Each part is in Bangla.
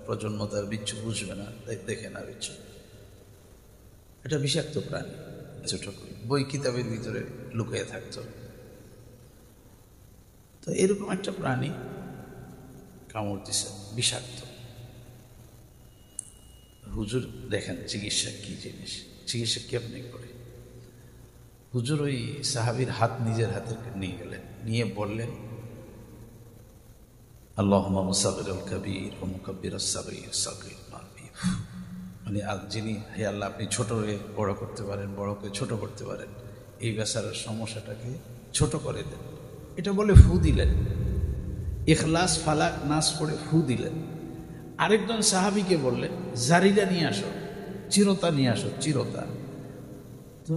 প্রজন্ম তার বিচ্ছু বুঝবে না, তাই দেখে না বিচ্ছু। এটা বিষাক্ত প্রাণী, ছোট বই কিতাবের ভিতরে লুকিয়ে থাকতো। তো এরকম একটা প্রাণী কামড় দিছে, বিষাক্ত। হুজুর দেখেন চিকিৎসা কি জিনিস, চিকিৎসা কেমনি করে। হুজুর ওই সাহাবীর হাত নিজের হাতে নিয়ে গেলেন, নিয়ে বললেন আল্লাহুম্মা মুসাগগিরুল কাবীর ওয়া মুকাব্বিরাস সাগীর সাগীর মারবি, মানে যিনি হে আল্লাহ আপনি ছোটকে বড় করতে পারেন, বড়কে ছোট করতে পারেন, এই বেচারার সমস্যাটাকে ছোট করে দেন। এটা বলে ফু দিলেন, ইখলাস ফালাক নাস পড়ে ফু দিলেন। আরেকজন সাহাবীকে বললেন জারিলা নিয়ে আসো, চিরতা নিয়ে আসো, চিরতা। তো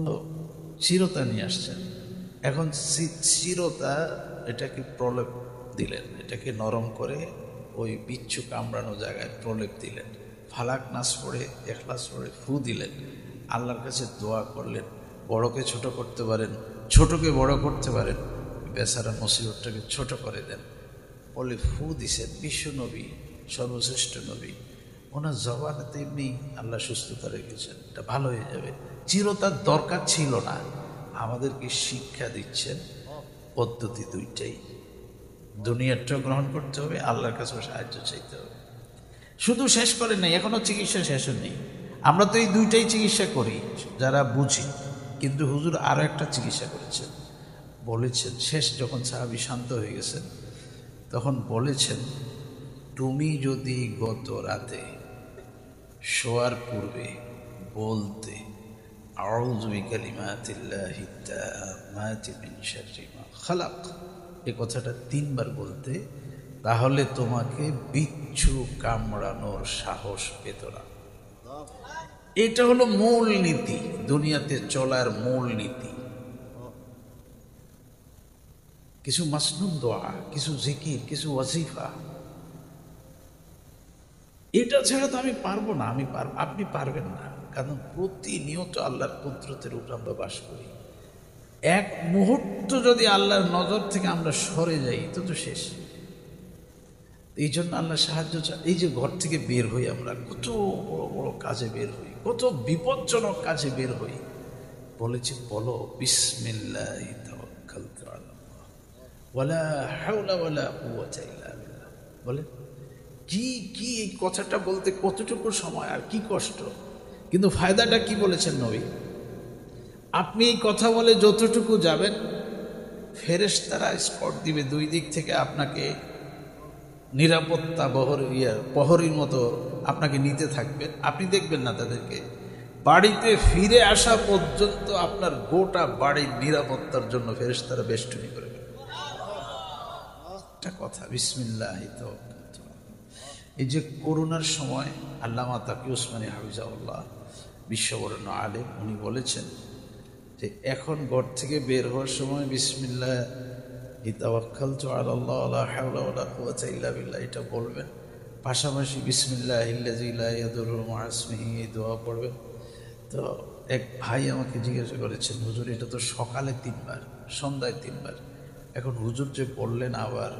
চিরতা নিয়ে আসছেন। এখন চিরতা এটাকে প্রলেপ দিলেন, এটাকে নরম করে ওই বিচ্ছু কামড়ানো জায়গায় প্রলেপ দিলেন, ফালাক নাস পড়ে ইখলাস পড়ে ফু দিলেন, আল্লাহর কাছে দোয়া করলেন বড়কে ছোট করতে পারেন, ছোটকে বড় করতে পারেন, বেচারা মুসিবতটাকে ছোট করে দেন বলে ফু দিছেন। বিশ্ব নবী, সর্বশ্রেষ্ঠ নবী, ওনার জবানেতে এমনি আল্লাহ সুস্থতা রেখেছেন, এটা ভালো হয়ে যাবে। চিরতার দরকার ছিল না। আমাদেরকে শিক্ষা দিচ্ছেন পদ্ধতি দুইটাই, দুনিয়াটা গ্রহণ করতে হবে, আল্লাহর কাছে সাহায্য চাইতে হবে। শুধু শেষ করে নেই, এখনো চিকিৎসা শেষ নেই। আমরা তো এই দুইটাই চিকিৎসা করি যারা বুঝি, কিন্তু হুজুর আরো একটা চিকিৎসা করেছেন। বলেছেন শেষ যখন সাহাবী শান্ত হয়ে গেছেন তখন বলেছেন, তুমি যদি গত রাতে শোয়ার পূর্বে বলতে আউযু বিকালিমাতিল্লাহি তাম্মাতি মিন শাররি মা খালাক, এই কথাটা 3 বার বলতে, তাহলে তোমাকে বিচ্ছু কামড়ানোর সাহস পেত না। এটা হলো মূল নীতি, দুনিয়াতে চলার মূল নীতি। কিছু মাসনুন দোয়া, কিছু জিকির, কিছু ওয়াজিফা, এটা ছাড়া তো আমি পারবো না। আপনি পারবেন না, কারণ প্রতিনিয়ত আল্লাহর কুদরতের উপর আমরা বাস করি। এক মুহূর্ত যদি আল্লাহর নজর থেকে আমরা সরে যাই তো শেষ। এই জন্য আল্লাহ সাহায্য চায়। এই যে ঘর থেকে বের হই, আমরা কত বড় বড় কাজে বের হই, কত বিপজ্জনক কাজে বের হই, বলেছি বলো বিসমিল্লাহি তাওয়াক্কালতু আলাল্লাহ ওয়ালা হাওলা ওয়ালা কুওয়াতা ইল্লা বিল্লাহ। বলে কি কি এই কথাটা বলতে কতটুকু সময় আর কি কষ্ট, কিন্তু ফায়দাটা কি বলেছেন নবী? আপনি এই কথা বলে যতটুকু যাবেন, ফেরেশতারা স্পট দিবে 2 দিক থেকে, আপনাকে নিরাপত্তা প্রহরীর মতো আপনাকে নিতে থাকবেন। আপনি দেখবেন না তাদেরকে। বাড়িতে ফিরে আসা পর্যন্ত আপনার গোটা বাড়ির নিরাপত্তার জন্য ফেরেশতারা বেষ্টনী করবে। একটা কথা, বিসমিল্লাহি তাওয়াক্কালতু। এই যে করোনার সময় আল্লামা তাকি উসমানী হাফিজাহুল্লাহ, বিশ্ববরেণ্য আলেম, উনি বলেছেন যে এখন ঘর থেকে বের হওয়ার সময় বিসমিল্লাহি তাওয়াক্কালতু আলাল্লাহ ওয়ালা হাওলা ওয়ালা কুওয়াতা ইল্লা বিল্লাহ এটা বলবেন, পাশাপাশি বিসমিল্লাহিল্লাযী লা ইয়াদুররু মা ইসমিহি এই দোয়া পড়বেন। তো এক ভাই আমাকে জিজ্ঞাসা করেছেন, হুজুর এটা তো সকালে 3 বার, সন্ধ্যায় 3 বার, এখন হুজুর যে বললেন আবার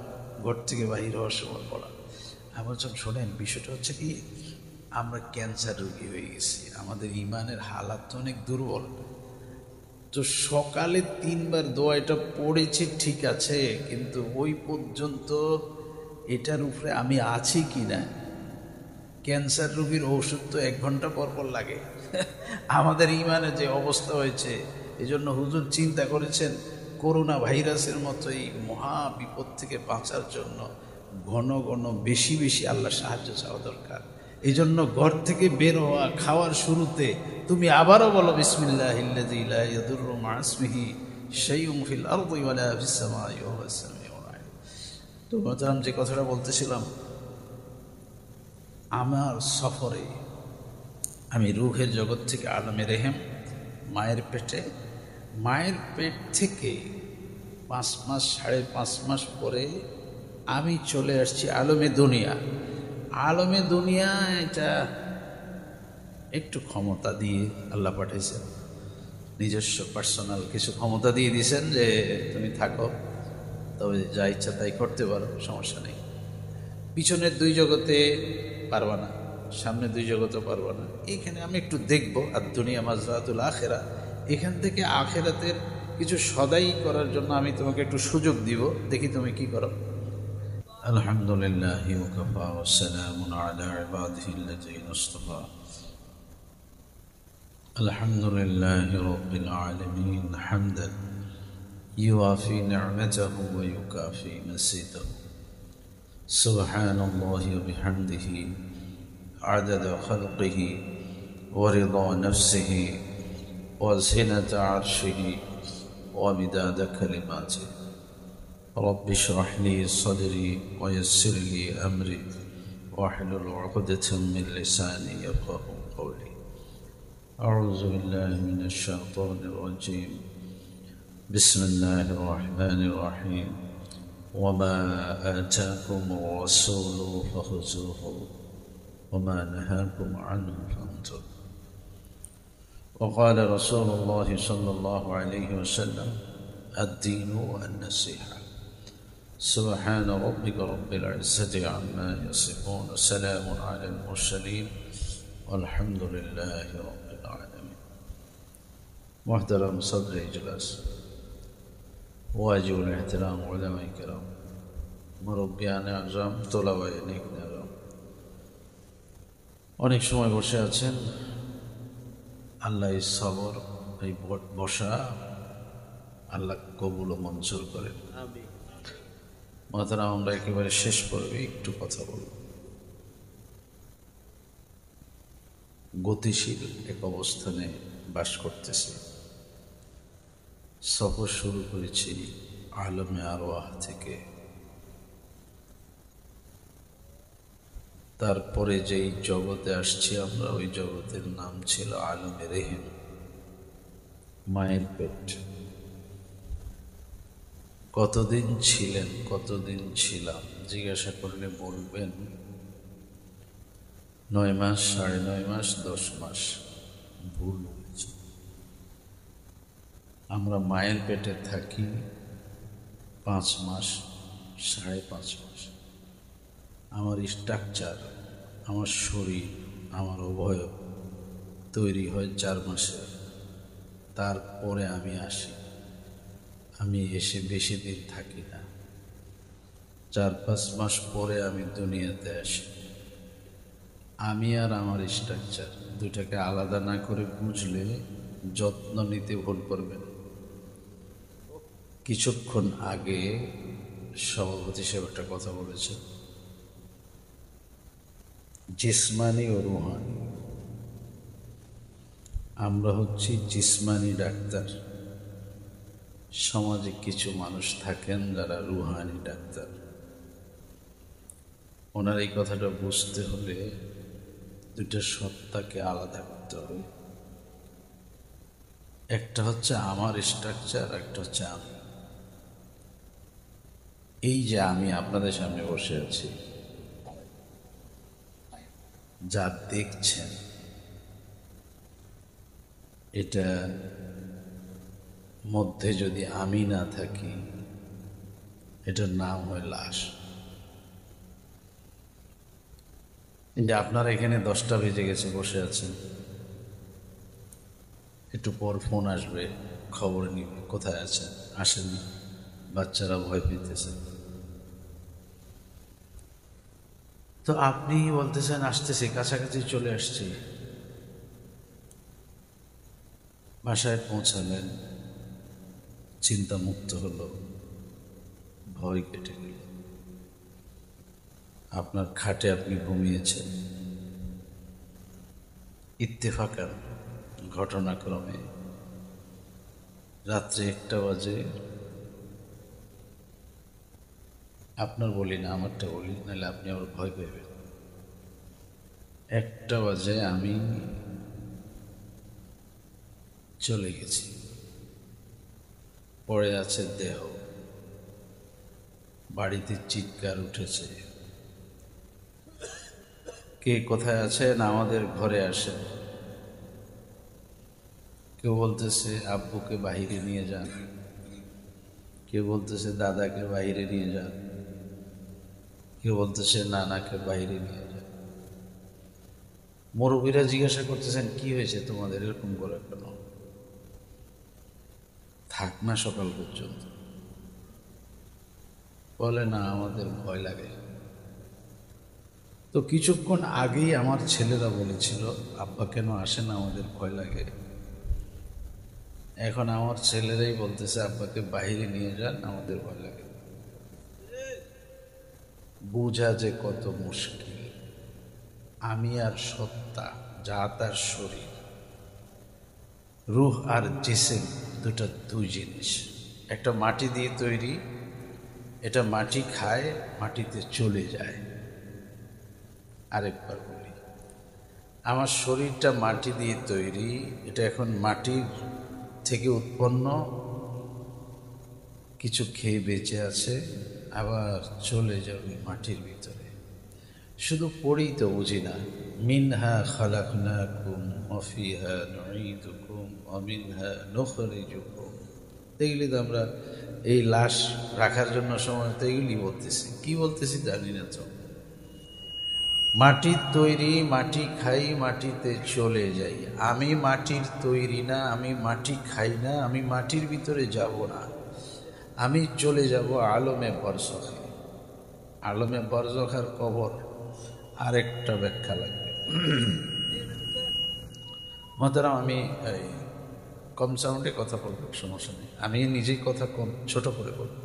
ঘর থেকে বাহির হওয়ার সময় পড়া। আমি বলছিলাম শোনেন, বিষয়টা হচ্ছে কি, আমরা ক্যান্সার রোগী হয়ে গেছি, আমাদের ইমানের হালাত তো অনেক দুর্বল। তো সকালে 3 বার দোয়া এটা পড়েছি ঠিক আছে, কিন্তু ওই পর্যন্ত এটার উপরে আমি আছি কি না। ক্যান্সার রোগীর ওষুধ তো 1 ঘন্টা পর পর লাগে। আমাদের ইমানের যে অবস্থা হয়েছে, এই জন্য হুজুর চিন্তা করেছেন করোনা ভাইরাসের মতো এই মহা বিপদ থেকে বাঁচার জন্য ঘন ঘন বেশি বেশি আল্লাহ সাহায্য চাওয়া দরকার। এই জন্য ঘর থেকে বের হওয়া, খাওয়ার শুরুতে তুমি আবারও বলো বিসমিল্লাহিল্লাযী লা ইয়াদুররু মা ইসমিহি শাইউন ফিল আরদি ওয়ালা ফিস সামাই ওয়া হুয়াস সামিউল আলিম। তো মহতারাম, যে কথাটা বলতেছিলাম, আমার সফরে আমি রুহের জগৎ থেকে আলমে রেহেম, মায়ের পেট থেকে 5 মাস 5.5 মাস পরে আমি চলে আসছি আলমে দুনিয়া। আলমে দুনিয়া এটা একটু ক্ষমতা দিয়ে আল্লাহ পাঠিয়েছেন, নিজস্ব পার্সোনাল কিছু ক্ষমতা দিয়ে দিয়েছেন যে তুমি থাকো, তবে যা ইচ্ছা তাই করতে পারো, সমস্যা নেই। পিছনের 2 জগতে পারবা না, সামনে 2 জগতও পারবা না, এইখানে আমি একটু দেখবো। আর দুনিয়া মাজরাতুল আখেরা, এখান থেকে আখেরাতের কিছু সদাই করার জন্য আমি তোমাকে একটু সুযোগ দিব, দেখি তুমি কি করো। আলহামদুলিল্লাহি ওয়া কাফা ওয়া সালামুন আলা ইবাদিহিল্লাযীনা ইসতাফা। আলহামদুলিল্লাহি রাব্বিল আলামিন হামদান ইউআফি নি'মাতাহু ওয়া ইউকাফি মাসিদাহু। সুবহানাল্লাহি ওয়া বিহামদিহি আদাদা খালকিহি ওয়া রিদা নাফসিহি ওয়া জিনাতা আরশিহি ওয়া মিদাদা কালিমাতিহি। رب اشرح لي صدري ويسر لي أمري واحلل عقدة من لساني يفقهوا قولي. أعوذ بالله من الشيطان الرجيم. بسم الله الرحمن الرحيم. وما آتاكم الرسول فخذوه وما نهاكم عنه فانتهوا. وقال رسول الله صلى الله عليه وسلم الدين النصيحة. سبحان ربك رب العزة عما يصفون وسلام على المرسلين والحمد لله رب العالمين. محترم صدر اجلاس، واجب الاحترام علماء الكرام، মুরব্বিয়ান আযম, তোলাবায়ে নেকরাম, অনেক সময় বসে আছেন। আল্লাহ এই সবর, এই বসা আল্লাহ কবুল ও মঞ্জুর করেন। মাতারা, আমরা একেবারে শেষ পর্বে একটু কথা বলব। গতিশীল এক অবস্থানে বাস করতেছি। সফর শুরু করেছি আলমে আরওয়াহ থেকে। তারপরে যেই জগতে আসছি আমরা, ওই জগতের নাম ছিল আলমে রেহেম, মায়ের পেট। কতদিন ছিলেন, কতদিন ছিলাম জিজ্ঞাসা করলে বলবেন 9 মাস, 9.5 মাস, 10 মাস। ভুল বলেছি। আমরা মায়ের পেটে থাকি 5 মাস, 5.5 মাস। আমার স্ট্রাকচার, আমার শরীর, আমার অবয়ব তৈরি হয় 4 মাসে। তারপরে আমি আসি। আমি এসে বেশি দিন থাকি না, 4-5 মাস পরে আমি দুনিয়াতে আসি। আমি আর আমার স্ট্রাকচার দুটাকে আলাদা না করে বুঝলে যত্ন নিতে ভুল করবেন। কিছুক্ষণ আগে সভাপতি সাহেব একটা কথা বলেছে, জিসমানি ও রুহানি। আমরা হচ্ছি জিসমানি ডাক্তার। সমাজে কিছু মানুষ থাকেন যারা রুহানি ডাক্তার। ওনার এই কথাটা বুঝতে হলে দুটো সত্তাকে আলাদা করতে হবে। একটা হচ্ছে আমার স্ট্রাকচার, একটা হচ্ছে আমি। এই যে আমি আপনাদের সামনে বসে আছি, যা দেখছেন, এটা মধ্যে যদি আমি না থাকি, এটার নাম হয় লাশ। যে আপনারা এখানে 10টা বেজে গেছে বসে আছেন, একটু পর ফোন আসবে, খবর নিবে কোথায় আছেন, আসেননি, বাচ্চারা ভয় পেতেছে। তো আপনি বলতেছেন আসতেছি, কাছাকাছি চলে আসছি। বাসায় পৌঁছালেন, চিন্তা মুক্ত হলো, ভয় কেটে গেল। আপনার খাটে আপনি ঘুমিয়েছেন। ইত্তেফাকান, ঘটনাক্রমে রাত্রে 1টা বাজে, আপনার বলি না, আমারটা বলি, নাহলে আপনি আবার ভয় পাইবেন। 1টা বাজে আমি চলে গেছি। পড়ে আছে দেহ, বাড়িতে চিৎকার উঠেছে, কে কোথায় আছেন, আমাদের ঘরে আসেন। কেউ বলতেছে আব্বুকে বাহিরে নিয়ে যান, কেউ বলতেছে দাদাকে বাহিরে নিয়ে যান, কেউ বলতেছে নানাকে বাহিরে নিয়ে যান। মুরব্বীরা জিজ্ঞাসা করতেছেন কি হয়েছে তোমাদের এরকম করে কেন? থাক না সকাল পর্যন্ত। বলে না আমাদের ভয় লাগে। তো কিছুক্ষণ আগেই আমার ছেলেরা বলেছিল আব্বা কেন আসে না, আমাদের ভয় লাগে। এখন আমার ছেলেরাই বলতেছে আব্বাকে বাইরে নিয়ে যান, আমাদের ভয় লাগে। বোঝা যে কত মুশকিল। আমি আর সত্তা, যা তার শরীর, রূহ আর জিসিম দুটা দুই জিনিস। একটা মাটি দিয়ে তৈরি, এটা মাটি খায়, মাটিতে চলে যায়। আরেকবার বলি, আমার শরীরটা মাটি দিয়ে তৈরি, এটা এখন মাটির থেকে উৎপন্ন, কিছু খেয়ে বেঁচে আছে, আবার চলে যাবে মাটির ভিতরে। শুধু পড়েই তো বুঝি না, মিনহা খালাকনাকুম ওয়া ফিহা নুঈদুকুম ওয়া মিনহা নুখরিজুকুম। এগুলি তো আমরা এই লাশ রাখার জন্য সময় তো এগুলি বলতেছি, কি বলতেছি জানি না। তো মাটির তৈরি, মাটি খাই, মাটিতে চলে যাই। আমি মাটির তৈরি না, আমি মাটি খাই না, আমি মাটির ভিতরে যাব না, আমি চলে যাব আলমে বরজখে। আলমে বরজখ আর কবর আরেকটা ব্যাখ্যা লাগবে। মহতারাম, আমি কম সাউন্ডে কথা বলবো, সমস্যা নেই। আমি নিজেই কথা কম ছোট করে বলবো,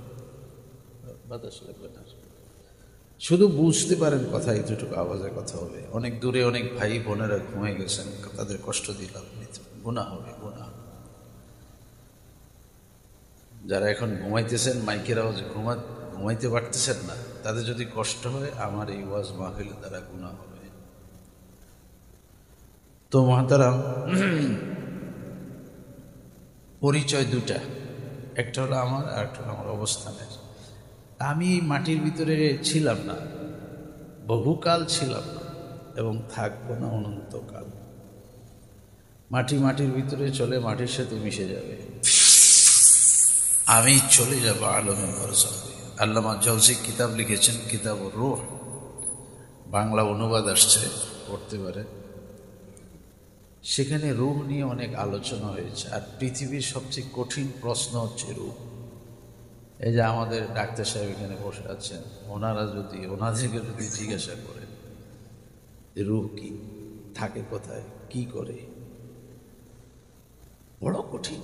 বাতাস লাগবে না। শুধু বুঝতে পারেন কথা, এতটুকু আওয়াজে কথা হবে। অনেক দূরে অনেক ভাই বোনেরা ঘুমিয়ে গেছেন, তাদের কষ্ট দিলাম, গুনাহ হবে, গুনাহ। যারা এখন ঘুমাইতেছেন মাইকের আওয়াজ ঘুমাইতে পারতেছেন না, তাদের যদি কষ্ট হয়, আমার এই ওয়াজ মাহফিলে তারা গুনাহ হবে। তো মহতারাম, পরিচয় দুটা, একটা হলো আমার আর একটা হলো আমার অবস্থানের। আমি এই মাটির ভিতরে ছিলাম না, বহুকাল ছিলাম না এবং থাকবো না অনন্তকাল। মাটির ভিতরে চলে মাটির সাথে মিশে যাবে, আমি চলে যাব আলমে বরজখে। আল্লামা জাওজি কিতাব লিখেছেন, কিতাবুর রূহ, বাংলা অনুবাদ আসছে, পড়তে পারে। সেখানে রূহ নিয়ে অনেক আলোচনা হয়েছে। আর পৃথিবীর সবচেয়ে কঠিন প্রশ্ন হচ্ছে রূহ। এই যে আমাদের ডাক্তার সাহেব এখানে বসে আছেন, ওনাদেরকে যদি জিজ্ঞাসা করেন রূহ কি, থাকে কোথায়, কি করে, বড় কঠিন।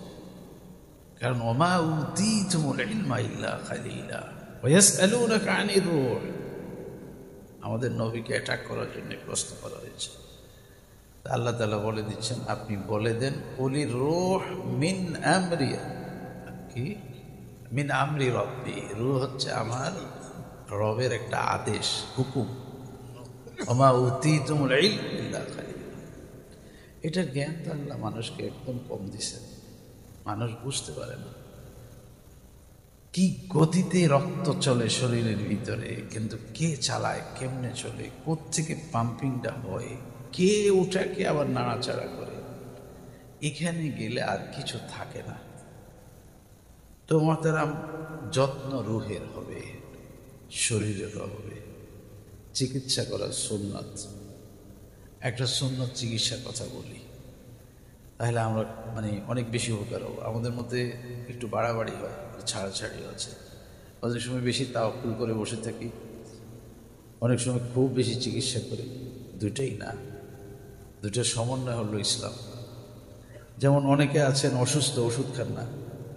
কারণ ওমা উতীতুমুল ইলমা ইল্লা কালিলা ওয়া ইয়াসআলুনাকা আনির রূহ, আমাদের নবীকে অ্যাটাক করার জন্য প্রশ্ন করা হয়েছে। আল্লাহ তাআলা বলে দিচ্ছেন, আপনি বলে দেন, কুলি রূহ মিন আমরি, কি মিন আমরি রব্বি, রূহ হচ্ছে আমার রবের একটা আদেশ, হুকুম। ওমা উতীতুমুল ইলমা ইল্লা কালিলা, এটার জ্ঞান তো আল্লাহ মানুষকে একদম কম দিছেন, মানুষ বুঝতে পারে না। কি গতিতে রক্ত চলে শরীরের ভিতরে, কিন্তু কে চালায়, কেমনে চলে, কোত্থেকে পাম্পিংটা হয়, কে ওটাকে আবার নাড়াচাড়া করে, এখানে গেলে আর কিছু থাকে না। তো মহতারাম, যত্ন রুহের হবে, শরীরের হবে। চিকিৎসা করার সুন্নাত, একটা সুন্নাত চিকিৎসার কথা বলি, তাহলে আমরা অনেক বেশি উপকার হবো। আমাদের মধ্যে একটু বাড়াবাড়ি হয়, ছাড়াছাড়ি আছে। অনেক সময় বেশি তাওয়াক্কুল করে বসে থাকি, অনেক সময় খুব বেশি চিকিৎসা করি। দুইটাই না, দুইটার সমন্বয় হলো ইসলাম। যেমন অনেকে আছেন অসুস্থ, ওষুধ খান না,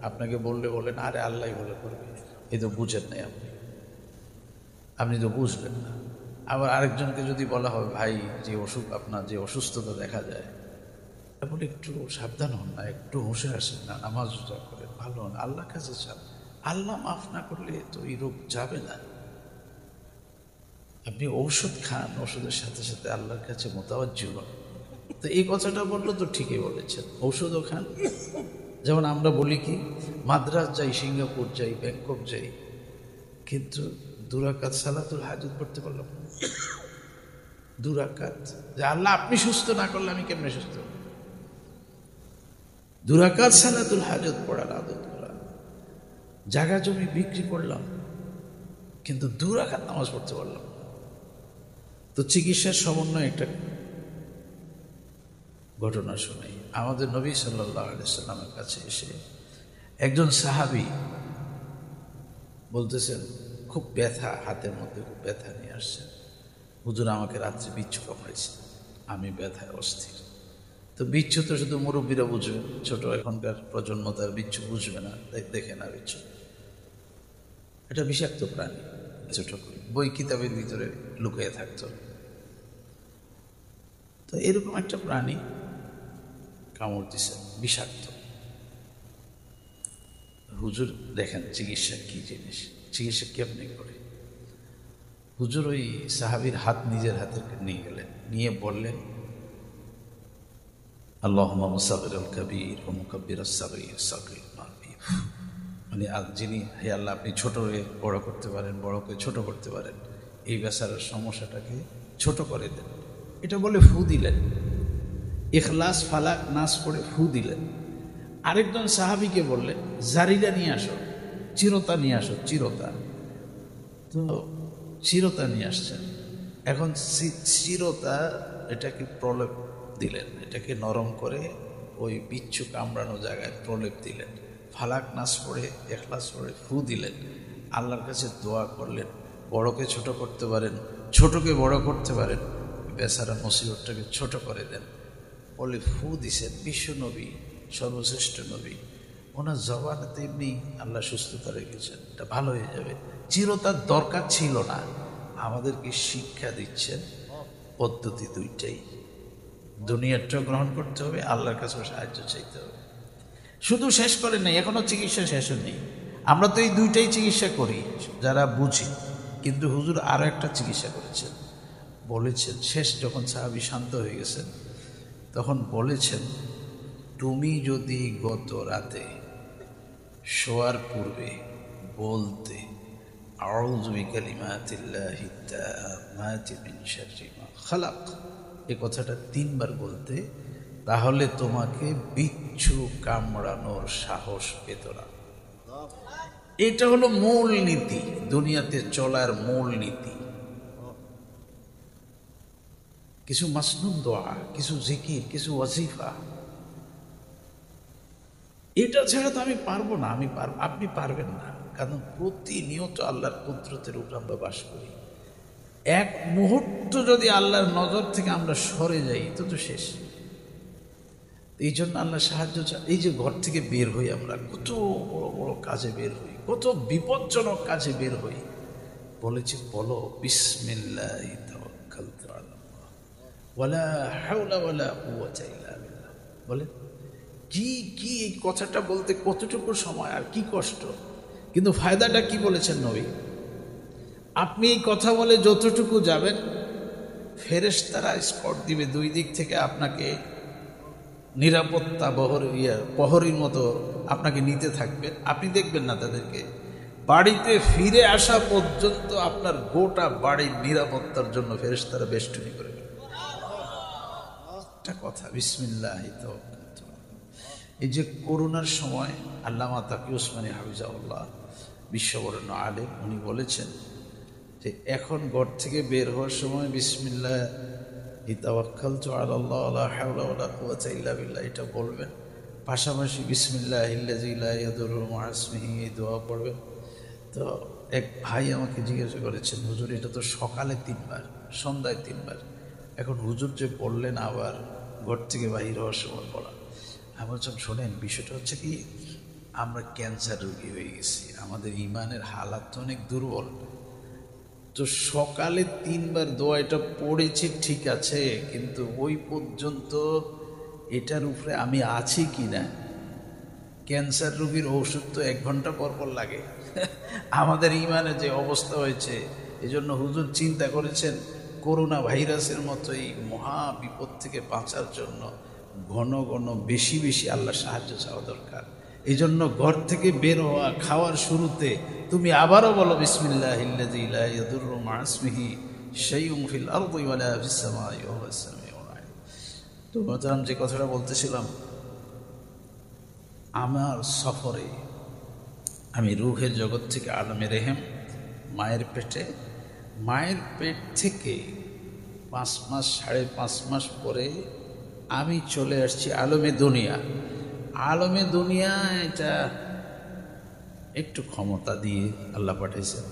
আপনাকে বললে বলেন আরে আল্লাহ ভালো করবে, এই তো বুঝেন নাই, আপনি তো বুঝলেন না। আবার আরেকজনকে যদি বলা হয় ভাই যে অসুখ, আপনার যে অসুস্থতা দেখা যায়, বলে একটু সাবধান হন না, একটু হুঁশে আসেন না, নামাজ রোজা করেন, ভালো হন, আল্লাহর কাছে চান, আল্লাহ মাফ না করলে তো এই রোগ যাবে না। আপনি ঔষধ খান, ওষুধের সাথে সাথে আল্লাহর কাছে মোতাওয়াজ্জিহ হন। তো এই কথাটা বললো তো ঠিকই বলেছেন, ঔষধও খান। যেমন আমরা বলি কি, মাদ্রাজ যাই, সিঙ্গাপুর যাই, ব্যাংকক যাই, কিন্তু 2 রাকাত সালাতুল হাজত পড়তে পারলাম না। 2 রাকাত, যে আল্লাহ আপনি সুস্থ না করলে আমি কেমনে সুস্থ? 2 রাকাত সালাতুল হাজত পড়ার আদত করা। জায়গা জমি বিক্রি করলাম, কিন্তু 2 রাকাত নামাজ পড়তে পারলাম না। তো চিকিৎসার সমন্বয় একটা ঘটনা শোনাই। আমাদের নবী সাল্লাল্লাহু আলাইহি সাল্লামের কাছে এসে একজন সাহাবী বলতেছেন খুব ব্যথা, হাতের মধ্যে খুব ব্যথা নিয়ে আসছেন। হুজুর আমাকে রাত্রে বিচ্ছু কামড়াইছে, আমি ব্যথায় অস্থির। তো বিচ্ছু তো শুধু মুরব্বীরা বুঝবে, ছোট এখনকার প্রজন্ম তার বিচ্ছু বুঝবে না, দেখে না বিচ্ছু। এটা বিষাক্ত প্রাণী, ছোট বই কিতাবের ভিতরে লুকিয়ে থাকতো। তো এরকম একটা প্রাণী কামড় দিছে, বিষাক্ত। হুজুর দেখেন চিকিৎসা কি জিনিস, চিকিৎসা কেমনি করে। হুজুর ওই সাহাবীর হাত নিজের হাতে নিয়ে গেলেন, নিয়ে বললেন আল্লাহুম্মা মুসাগগিরুল কাবীর ওয়া মুকাব্বিরাস সাগীর সাগীর মারবি। মানে যিনি, হে আল্লাহ আপনি ছোটকে বড় করতে পারেন, বড়কে ছোট করতে পারেন, এই বেচারার সমস্যাটাকে ছোট করে দেন। এটা বলে ফু দিলেন, ইখলাস ফালাক নাস পড়ে ফু দিলেন। আরেকজন সাহাবীকে বললেন জারিটা নিয়ে আসো, চিরতা নিয়ে আসো, চিরতা। তো চিরতা নিয়ে আসছেন। এখন চিরতা এটাকে প্রলেপ দিলেন, এটাকে নরম করে ওই বিচ্ছু কামড়ানো জায়গায় প্রলেপ দিলেন। ফালাক নাস পড়ে ইখলাস পড়ে ফু দিলেন। আল্লাহর কাছে দোয়া করলেন বড়কে ছোট করতে পারেন, ছোটকে বড় করতে পারেন, বেচারা মুসিবতটাকে ছোট করে দেন বলে ফু দিছেন। বিশ্ব নবী, সর্বশ্রেষ্ঠ নবী, ওনার জবানে তেমনি আল্লাহ সুস্থতা রেখেছেন, এটা ভালো হয়ে যাবে। চিরতার দরকার ছিল না। আমাদেরকে শিক্ষা দিচ্ছেন পদ্ধতি দুইটাই, দুনিয়াটা গ্রহণ করতে হবে, আল্লাহর কাছে সাহায্য চাইতে হবে। শুধু শেষ করে নেই, এখনো চিকিৎসা শেষ নেই। আমরা তো এই দুইটাই চিকিৎসা করি যারা বুঝি, কিন্তু হুজুর আরো একটা চিকিৎসা করেছেন। বলেছেন শেষ যখন সাহাবী শান্ত হয়ে গেছেন তখন বলেছেন, তুমি যদি গত রাতে শোয়ার পূর্বে বলতে আউযু বিকালিমাতিল্লাহি তাম্মাতি মিন শাররি মা খালাক, এই কথাটা 3 বার বলতে, তাহলে তোমাকে বিচ্ছু কামড়ানোর সাহস পেত না। এটা হলো মূল নীতি, দুনিয়াতে চলার মূল নীতি। কিছু মাসনুন দোয়া, কিছু জিকির, কিছু ওয়াজিফা, এটা ছাড়া তো আমি পারবো না। আপনি পারবেন না, কারণ প্রতিনিয়ত আল্লাহর কুদরতের উপর আমরা বাস করি। এক মুহূর্ত যদি আল্লাহর নজর থেকে আমরা সরে যাই তো শেষ। এই জন্য আল্লাহ সাহায্য চান। এই যে ঘর থেকে বের হই, আমরা কত বড় বড় কাজে বের হই, কত বিপজ্জনক কাজে বের হই। বলেছি বলো বিসমিল্লাহি তাওয়াক্কালতু আলাল্লাহ ওয়ালা হাওলা ওয়ালা কুওয়াতা ইল্লা বিল্লাহ। বলে কি কি এই কথাটা বলতে কতটুকু সময় আর কি কষ্ট, কিন্তু ফায়দাটা কি বলেছেন নবী? আপনি এই কথা বলে যতটুকু যাবেন, ফেরেশতারা স্কট দিবে 2 দিক থেকে, আপনাকে নিরাপত্তা প্রহরীর মতো আপনাকে নিতে থাকবেন। আপনি দেখবেন না তাদেরকে। বাড়িতে ফিরে আসা পর্যন্ত আপনার গোটা বাড়ির নিরাপত্তার জন্য ফেরেশতারা বেষ্টনী করবে। একটা কথা, বিসমিল্লাহি তাওয়াক্কালতু। এই যে করোনার সময় আল্লামা তাকি উসমানী হাফিজাহুল্লাহ, বিশ্ববরেণ্য আলেম, উনি বলেছেন যে এখন ঘর থেকে বের হওয়ার সময় বিসমিল্লাহি তাওয়াক্কালতু আলাল্লাহ ওয়ালা হাওলা ওয়ালা কুওয়াতা ইল্লা বিল্লাহ এটা বলবেন, পাশাপাশি বিসমিল্লাহিল্লাযী লা ইয়াদুররু মা'a ইসমিহি এই দোয়া পড়বেন। তো এক ভাই আমাকে জিজ্ঞাসা করেছেন, হুজুর এটা তো সকালে 3 বার, সন্ধ্যায় 3 বার, এখন হুজুর যে বললেন আবার ঘর থেকে বাহির হওয়ার সময় বলা। আমি বলছিলাম শোনেন, বিষয়টা হচ্ছে কি, আমরা ক্যান্সার রোগী হয়ে গেছি, আমাদের ইমানের হালাত তো অনেক দুর্বল। তো সকালে 3 বার দোয়া এটা পড়েছি ঠিক আছে, কিন্তু ওই পর্যন্ত এটার উপরে আমি আছি কি না। ক্যান্সার রোগীর ওষুধ তো 1 ঘন্টা পর পর লাগে। আমাদের ইমানের যে অবস্থা হয়েছে, এজন্য হুজুর চিন্তা করেছেন করোনা ভাইরাসের মতো এই মহা বিপদ থেকে বাঁচার জন্য ঘন ঘন বেশি বেশি আল্লাহ সাহায্য চাওয়া দরকার। এই জন্য ঘর থেকে বের হওয়া, খাওয়ার শুরুতে তুমি আবারও বলো বিসমিল্লাহিল্লাযী লা ইয়াদুররু মা'a ইসমিহি শাইউন ফিল আরদি ওয়ালা ফিস সামাই ওয়া হুয়াস সামিউল আলিম। তো মোহতারাম, যে কথাটা বলতেছিলাম, আমার সফরে আমি রুহের জগৎ থেকে আলমে রেহেম মায়ের পেট থেকে 5 মাস 5.5 মাস পরে আমি চলে আসছি আলমে দুনিয়া। আলমে দুনিয়া এটা একটু ক্ষমতা দিয়ে আল্লাহ পাঠিয়েছেন,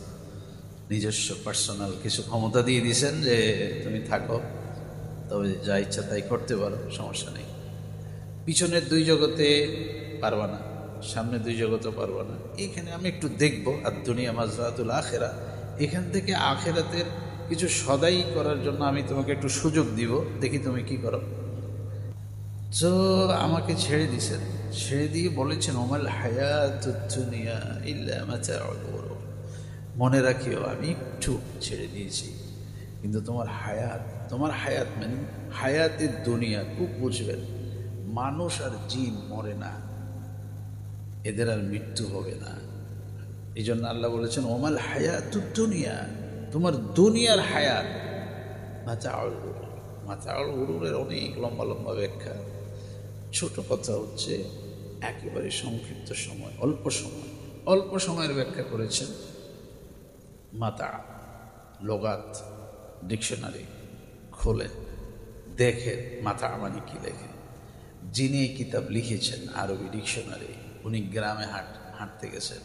নিজস্ব পার্সোনাল কিছু ক্ষমতা দিয়ে দিয়েছেন যে তুমি থাকো, তবে যা ইচ্ছা তাই করতে পারো, সমস্যা নেই। পিছনের দুই জগতে পারবা না, সামনে দুই জগতেও পারবা না। এখানে আমি একটু দেখবো, আর দুনিয়া মাজরাতুল আখেরা, এখান থেকে আখেরাতের কিছু সদাই করার জন্য আমি তোমাকে একটু সুযোগ দিব, দেখি তুমি কি করো। তো আমাকে ছেড়ে দিয়েছেন, ছেড়ে দিয়ে বলেছেন ওমাল হায়াতুদ দুনিয়া ইল্লা মাতাউল গুরুর। মনে রাখিও আমি একটু ছেড়ে দিয়েছি, কিন্তু তোমার হায়াত মানে হায়াতের দুনিয়া খুব বুঝবেন। মানুষ আর জিন মরে না, এদের আর মৃত্যু হবে না। এই জন্য আল্লাহ বলেছেন ওমাল হায়াতুদ দুনিয়া, তোমার দুনিয়ার হায়াত মাতাউল গুরুর। মাতাউল গুরুরের অনেক লম্বা লম্বা ব্যাখ্যা। ছোট কথা হচ্ছে একেবারে সংক্ষিপ্ত সময়, অল্প সময়ের ব্যাখ্যা করেছেন। মাতা লোগাত ডিকশনারি খোলে, দেখে মাতা মানে কি লেখে। যিনি এই কিতাব লিখেছেন আরবি ডিকশনারি, উনি গ্রামে হাঁটতে গেছেন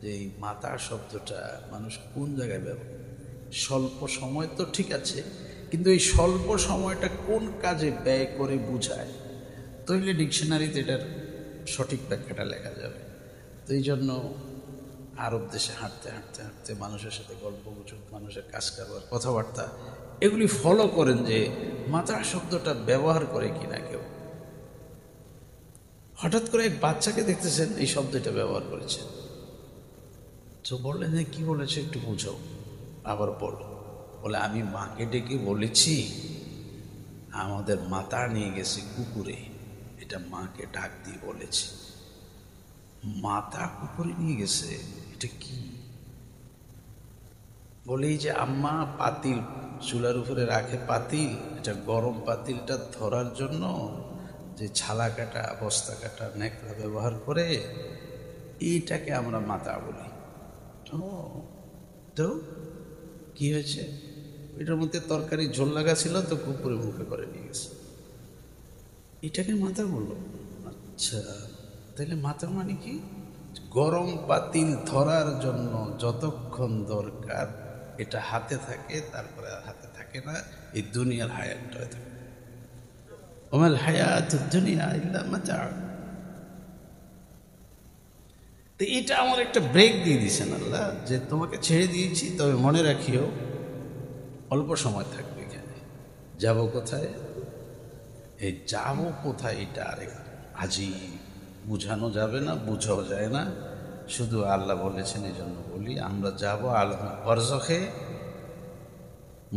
যে এই মাতা শব্দটা মানুষ কোন জায়গায় ব্যবহার। স্বল্প সময় তো ঠিক আছে, কিন্তু এই স্বল্প সময়টা কোন কাজে ব্যয় করে বুঝায়, তাইলে ডিকশনারিতে এটার সঠিক ব্যাখ্যাটা লেখা যাবে। তো এই জন্য আরব দেশে হাঁটতে হাঁটতে হাঁটতে মানুষের সাথে গল্প গুজব, মানুষের কাজ কারবার, কথাবার্তা এগুলি ফলো করেন যে মাতা শব্দটা ব্যবহার করে কিনা কেউ। হঠাৎ করে এক বাচ্চাকে দেখতেছেন এই শব্দটা ব্যবহার করেছে, তো বললেন যে কি বলেছে একটু বুঝো, আবার বলো। বলে আমি মাকে ডেকে বলেছি আমাদের মাতা নিয়ে গেছে কুকুরে, এটা মাকে ডাক দিয়ে বলেছি। মাতা কুকুরে নিয়ে গেছে, এটা কি? বলে এই যে আম্মা পাতিল চুলার উপরে রাখে, পাতিল, এটা গরম পাতিলটা ধরার জন্য যে ছালা কাটা, বস্তা কাটা, ন্যাকড়া ব্যবহার করে, এইটাকে আমরা মাতা বলি। তো কি হয়েছে? এটার মধ্যে তরকারি ঝোল লাগা ছিল, তো কুকুরে মুখে করে নিয়ে গেছে, এটাকে মাথা বললো। আচ্ছা, তাহলে মাথা মানে কি? গরম পাতিল ধরার জন্য যতক্ষণ দরকার এটা হাতে থাকে, তারপরে আর হাতে থাকে না। এই দুনিয়ার হায়াতটা থাকে। ওমাল হায়াতুদ দুনিয়া ইল্লা মাতা। তো এটা আমার একটা ব্রেক দিয়ে দিয়েছেন আল্লাহ, যে তোমাকে ছেড়ে দিয়েছি, তবে মনে রাখিও অল্প সময় থাকবে এখানে। যাব কোথায়? এই যাব কোথায় এটা আরেক আজীব, বুঝানো যাবে না, বুঝাও যায় না। শুধু আল্লাহ বলেছেন, এই জন্য বলি আমরা যাব আলমে বরজখে।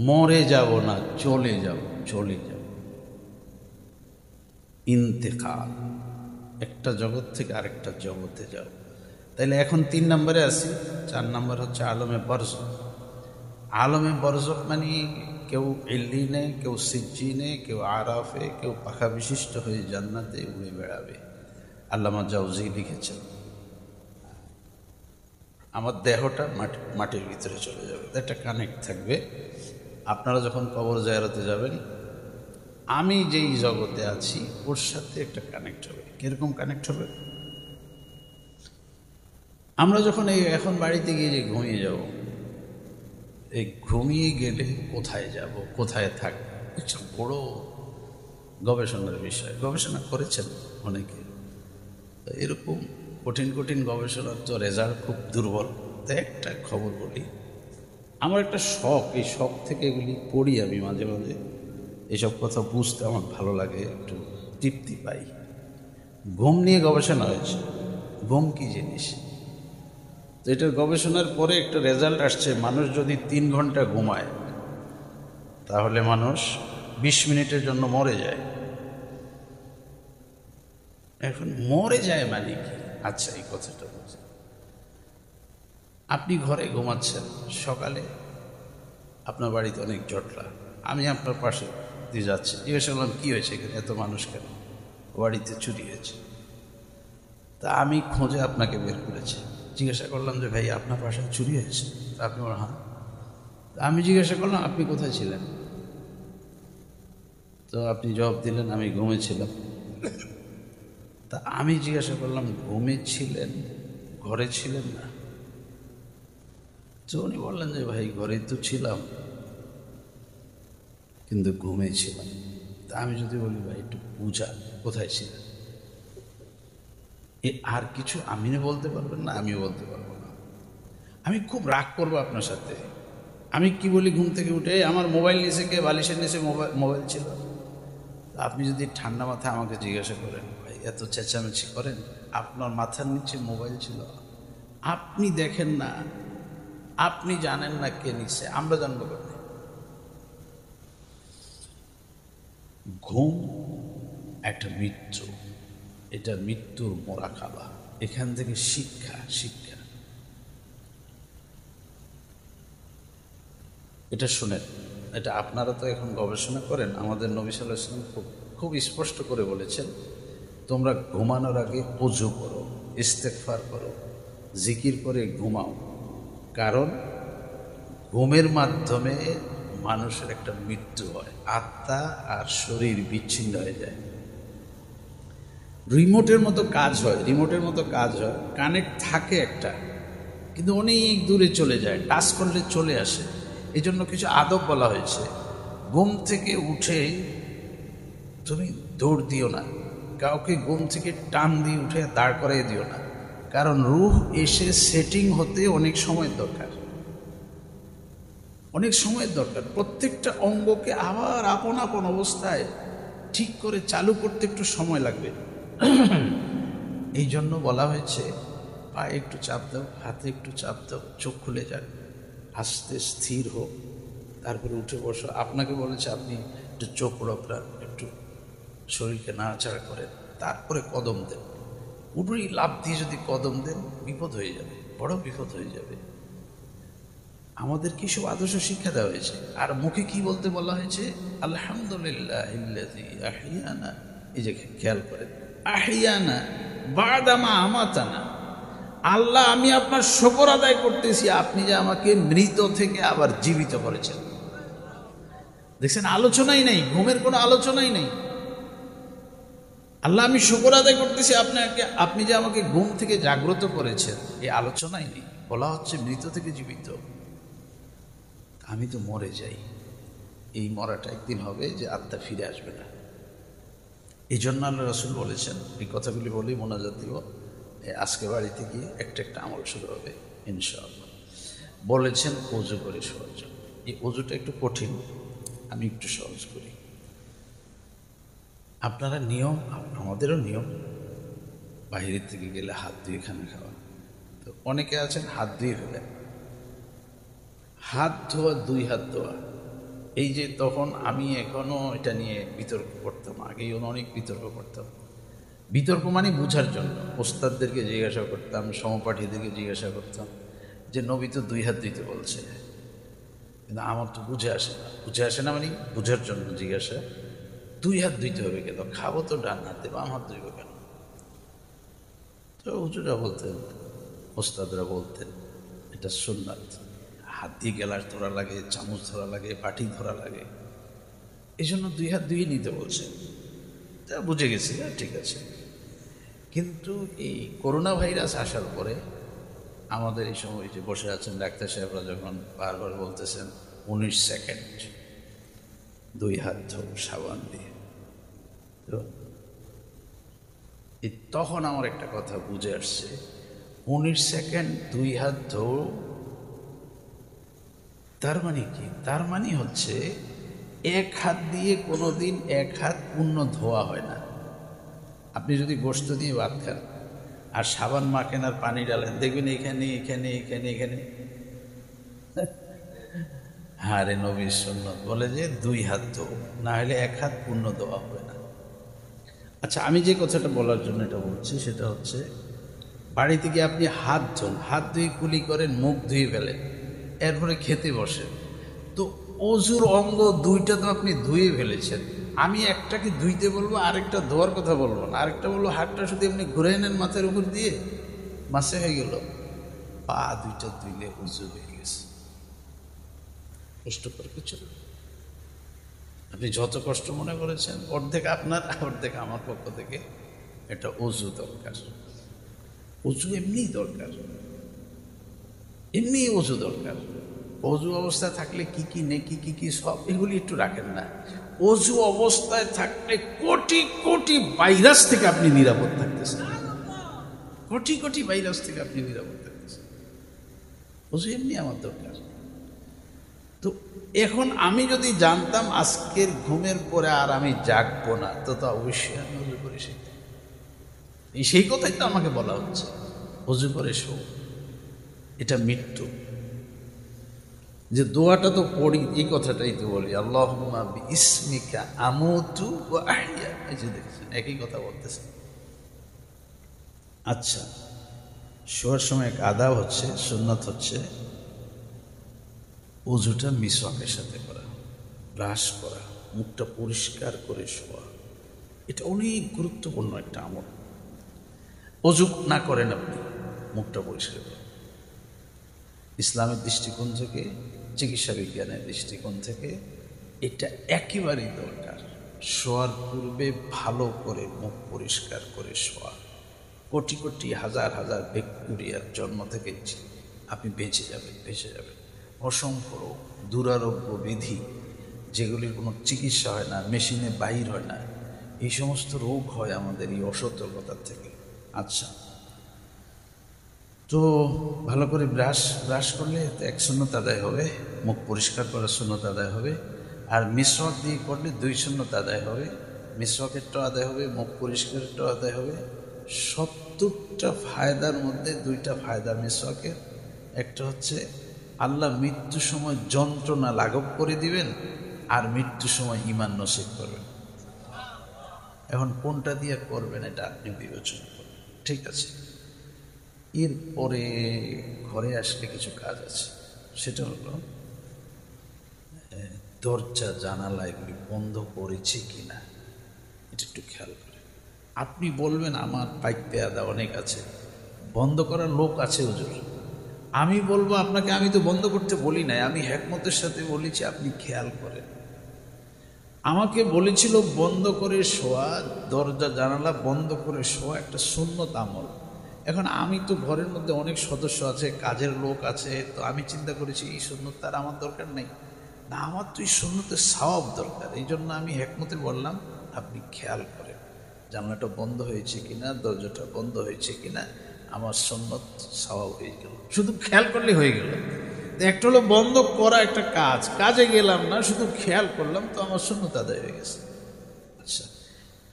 মরে যাব না, চলে যাব। ইন্তেকাল, একটা জগৎ থেকে আরেকটা জগতে যাব। তাইলে এখন 3 নম্বরে আছি। 4 নম্বর হচ্ছে আলমে বরজখ। আলমে বরজখ মানে কেউ ইল্লিনে, কেউ সিজ্জিনে, কেউ আরাফে, কেউ পাখা বিশিষ্ট হয়ে জান্নাতে উড়ে বেড়াবে। আল্লামা জাউজি লিখেছেন আমার দেহটা মাটির ভিতরে চলে যাবে, একটা কানেক্ট থাকবে। আপনারা যখন কবর জিয়ারতে যাবেন, আমি যেই জগতে আছি ওর সাথে একটা কানেক্ট হবে। কিরকম কানেক্ট হবে? আমরা যখন এখন বাড়িতে গিয়ে যে ঘুমিয়ে যাব, এই ঘুমিয়ে গেলে কোথায় যাব, কোথায় থাকবো, একটা বড় গবেষণার বিষয়। গবেষণা করেছেন অনেকে, তো এরকম কঠিন গবেষণার তো রেজাল্ট খুব দুর্বল। তো একটা খবর বলি, আমার একটা শখ, এই শখ থেকে এগুলি পড়ি আমি মাঝে মাঝে। এসব কথা বুঝতে আমার ভালো লাগে, একটু তৃপ্তি পাই। ঘুম নিয়ে গবেষণা হয়েছে, ঘুম কী জিনিস। তো এটার গবেষণার পরে একটা রেজাল্ট আসছে, মানুষ যদি 3 ঘন্টা ঘুমায় তাহলে মানুষ 20 মিনিটের জন্য মরে যায়। এখন মরে যায় মানে কি? আচ্ছা, এই কথাটা বুঝে। আপনি ঘরে ঘুমাচ্ছেন, সকালে আপনার বাড়িতে অনেক জটলা, আমি আপনার পাশে দিয়ে যাচ্ছি, জিজ্ঞাসা করলাম কী হয়েছে এখানে, এত মানুষ কেন? বাড়িতে চুরি হয়েছে। তা আমি খোঁজে আপনাকে বের করেছি, জিজ্ঞাসা করলাম যে ভাই আপনার বাসায় চুরি হয়েছে? তা আপনি বলেন হ্যাঁ। তা আমি জিজ্ঞাসা করলাম আপনি কোথায় ছিলেন? তো আপনি জবাব দিলেন আমি ঘুমেছিলাম। তা আমি জিজ্ঞাসা করলাম ঘুমেছিলেন, ঘরে ছিলেন না? তো উনি বললেন যে ভাই ঘরেই তো ছিলাম, কিন্তু ঘুমেছিলাম। তা আমি যদি বলি ভাই একটু বুঝা কোথায় ছিলেন, আর কিছু আমিও বলতে পারবেন না, আমিও বলতে পারবো না। আমি খুব রাগ করবো আপনার সাথে। আমি কি বলি, ঘুম থেকে উঠে আমার মোবাইল নিচে, কে বালিশের নিচে মোবাইল ছিল। আপনি যদি ঠান্ডা মাথায় আমাকে জিজ্ঞাসা করেন ভাই এত চেঁচামেচি করেন, আপনার মাথার নিচে মোবাইল ছিল, আপনি দেখেন না, আপনি জানেন না কে নিচ্ছে, আমরা জানবো কেন? ঘুম একটা মৃত্যু, এটা মৃত্যুর মোরাকাবা। এখান থেকে শিক্ষা। এটা শুনেন, এটা আপনারা তো এখন গবেষণা করেন। আমাদের নবী সাল্লাল্লাহু আলাইহি ওয়াসাল্লাম খুব স্পষ্ট করে বলেছেন, তোমরা ঘুমানোর আগে ওযু করো, ইস্তেগফার করো, জিকির করে ঘুমাও। কারণ ঘুমের মাধ্যমে মানুষের একটা মৃত্যু হয়, আত্মা আর শরীর বিচ্ছিন্ন হয়ে যায়। রিমোটের মতো কাজ হয়, কানেক্ট থাকে একটা, কিন্তু অনেক দূরে চলে যায়, টাচ করলে চলে আসে। এই জন্য কিছু আদব বলা হয়েছে। ঘুম থেকে উঠে তুমি দৌড় দিও না, কাউকে ঘুম থেকে টান দিয়ে উঠে দাঁড় করাই দিও না, কারণ রূহ এসে সেটিং হতে অনেক সময় দরকার। প্রত্যেকটা অঙ্গকে আবার আপন আপন অবস্থায় ঠিক করে চালু করতে একটু সময় লাগবে। এই জন্য বলা হয়েছে পায়ে একটু চাপ দাও, হাতে একটু চাপ দাও, চোখ খুলে যাক, আস্তে স্থির হোক, তারপরে উঠে বসো। আপনাকে বলেছে আপনি একটু চোখ রোকড়ান, একটু শরীরকে নাড়াচাড়া করেন, তারপরে কদম দেন। উঠেই লাফ দিয়ে যদি কদম দেন, বিপদ হয়ে যাবে, বড় বিপদ হয়ে যাবে। আমাদের কি সব আদর্শ শিক্ষা দেওয়া হয়েছে। আর মুখে কি বলতে বলা হয়েছে? আলহামদুলিল্লাহিল্লাযী আহইয়ানা। এই যে খেয়াল করেন, আহইয়ানা বাদামা আমাতানা। আল্লাহ, আমি আপনার শুকর আদায় করতেছি, আপনি যে আমাকে মৃত থেকে আবার জীবিত করেছেন। দেখছেন, আলোচনাই নেই, ঘুমের কোনো আলোচনাই নেই। আল্লাহ, আমি শুকর আদায় করতেছি আপনি যে আমাকে ঘুম থেকে জাগ্রত করেছেন, এই আলোচনাই নেই। বলা হচ্ছে মৃত থেকে জীবিত। আমি তো মরে যাই, এই মরাটা একদিন হবে যে আত্মা ফিরে আসবে না। এই জন্য আল্লাহ রাসূল বলেছেন, এই কথাগুলি বলেই মোনাজাত দিব। আজকে বাড়িতে গিয়ে একটা আমল শুরু হবে ইনশাআল্লাহ। বলেছেন ওযু করে শোয়ার জন্য। এই ওযুটা একটু কঠিন, আমি একটু সহজ করি। আপনারা নিয়ম, আমাদেরও নিয়ম, বাইরের থেকে গেলে হাত ধুয়ে খানা খাওয়া। তো অনেকে আছেন হাত ধুয়ে ফেলেন। হাত ধোয়া, 2 হাত ধোয়া, এই যে তখন আমি এখনো এটা নিয়ে বিতর্ক করতাম, আগেই অনেক বিতর্ক করতাম। বিতর্ক মানে বুঝার জন্য ওস্তাদদেরকে জিজ্ঞাসা করতাম, সহপাঠীদেরকে জিজ্ঞাসা করতাম যে নবী তো 2 হাত ধুইতে বলছে, কিন্তু আমার তো বুঝে আসে না মানে বুঝার জন্য জিজ্ঞাসা। 2 হাত ধুইতে হবে কেন? খাবো তো ডান হাতে, বাম হাত ধুইব কেন? তো হুজুরা বলতেন, ওস্তাদরা বলতেন এটা সুন্নাত। হাত দিয়ে গ্লাস ধরা লাগে, চামচ ধরা লাগে, বাটি ধরা লাগে, এই জন্য 2 হাত ধুয়ে নিতে বলছে। তা বুঝে গেছি, ঠিক আছে। কিন্তু এই করোনা ভাইরাস আসার পরে আমাদের এই সময় যে বসে আছেন ডাক্তার সাহেবরা যখন বারবার বলতেছেন 19 সেকেন্ড 2 হাত ধো সাবান দিয়ে, তো তখন আমার একটা কথা বুঝে আসছে, 19 সেকেন্ড 2 হাত ধো, তার মানে কি? তার মানে হচ্ছে 1 হাত দিয়ে কোনোদিন 1 হাত পূর্ণ ধোয়া হয় না। আপনি যদি গোশত দিয়ে ভাত খান আর সাবান মাখেন আর পানি ডালেন, দেখবেন এখানে এখানে এখানে এখানে। হারে নবীর সুন্নাত বলে যে 2 হাত ধো, না হলে 1 হাত পূর্ণ ধোয়া হবে না। আচ্ছা, আমি যে কথাটা বলার জন্য এটা বলছি সেটা হচ্ছে, বাড়িতে গিয়ে আপনি হাত ধোন, হাত ধুয়ে কুলি করেন, মুখ ধুয়ে ফেলেন, এরপরে খেতে বসেন, তো অজুর অঙ্গ 2টা তো আপনি ধুয়ে ফেলেছেন। আমি একটাকে ধুইতে বলবো, আরেকটা ধোয়ার কথা বলবো না। আরেকটা বলবো হাতটা শুধু এমনি ঘুরে নেন মাথার উপর দিয়ে, মাসে হয়ে গেল। পা 2টা ধুইলে উজু হয়ে গেছে, কষ্টকর কিছু। আপনি যত কষ্ট মনে করেছেন অর্ধেক আপনার, অর্ধেক আমার পক্ষ থেকে একটা অজু দরকার। অজু এমনি দরকার, এমনি অজু দরকার। অজু অবস্থায় থাকলে কি কি নেকি কি কি সব এগুলি একটু রাখেন না। অজু অবস্থায় থাকলে কোটি কোটি ভাইরাস থেকে আপনি নিরাপদ থাকতেছেন, কোটি কোটি ভাইরাস থেকে আপনি নিরাপদ থাকতেছেন। অজু এমনি আমার দরকার। তো এখন আমি যদি জানতাম আজকের ঘুমের পরে আর আমি জাগবো না, তো অবশ্যই আমি অজু করে শিখতাম। সেই কথাই তো আমাকে বলা হচ্ছে, অজু করে শো, এটা মৃত্যু। যে দোয়াটা তো পড়ি, এই কথাটাই তো বলি, আল্লাহুম্মা বিইসমিকা আমুতু ওয়া আহইয়া। এই যে দেখছেন একই কথা বলতেছে। আচ্ছা, শোয়ার সময় এক আদাব হচ্ছে, সুন্নাত হচ্ছে অজুটা মিসওয়াকের সাথে করা, ব্রাশ করা, মুখটা পরিষ্কার করে শোয়া। এটা অনেক গুরুত্বপূর্ণ একটা আমল। অজু না করেন আপনি, মুখটা পরিষ্কার করেন। ইসলামের দৃষ্টিকোণ থেকে, চিকিৎসা বিজ্ঞানের দৃষ্টিকোণ থেকে এটা একেবারেই দরকার। শোয়ার পূর্বে ভালো করে মুখ পরিষ্কার করে শোয়া। কোটি কোটি হাজার হাজার ব্যাকটেরিয়ার জন্ম থেকে আপনি বেঁচে যাবেন, বেঁচে যাবেন। অসংখ্য রোগ, দুরারোগ্য বিধি, যেগুলির কোনো চিকিৎসা হয় না, মেশিনে বাহির হয় না, এই সমস্ত রোগ হয় আমাদের এই অসতর্কতার থেকে। আচ্ছা, তো ভালো করে ব্রাশ করলে এক সুন্নত আদায় হবে, মুখ পরিষ্কার করার সুন্নত আদায় হবে। আর মিসওয়াক দিয়ে করলে 2 সুন্নত আদায় হবে। মিসওয়াকেরটাও আদায় হবে, মুখ পরিষ্কারেরটাও আদায় হবে। 70টা ফায়দার মধ্যে 2টা ফায়দা মিসওয়াকের। একটা হচ্ছে আল্লাহ মৃত্যুর সময় যন্ত্রণা লাঘব করে দিবেন, আর মৃত্যুর সময় ঈমান নসিব করবেন। এখন কোনটা দিয়ে করবেন এটা আপনি বিবেচনা করবেন, ঠিক আছে? এরপরে ঘরে আসলে কিছু কাজ আছে, সেটা হলো দরজা জানালা এগুলি বন্ধ করেছে কিনা এটা একটু খেয়াল করেন। আপনি বলবেন আমার পাইপ পেয়াদা অনেক আছে, বন্ধ করার লোক আছে হুজুর। আমি বলবো আপনাকে, আমি তো বন্ধ করতে বলি নাই, আমি হিকমতের সাথে বলেছি আপনি খেয়াল করেন। আমাকে বলেছিল বন্ধ করে শোয়া, দরজা জানালা বন্ধ করে শোয়া একটা সুন্নত আমল। এখন আমি তো ঘরের মধ্যে অনেক সদস্য আছে, কাজের লোক আছে, তো আমি চিন্তা করেছি এই সুন্নত তার আমার দরকার নেই, না আমার তো এই সুন্নতের সওয়াব দরকার। এই জন্য আমি হিকমতে বললাম আপনি খেয়াল করেন জানলাটা বন্ধ হয়েছে কিনা, দরজাটা বন্ধ হয়েছে কিনা, আমার সুন্নত সওয়াব হয়ে গেল। শুধু খেয়াল করলে হয়ে গেল। একটা হলো বন্ধ করা একটা কাজ, কাজে গেলাম না, শুধু খেয়াল করলাম, তো আমার সুন্নত আদায় হয়ে গেছে। আচ্ছা,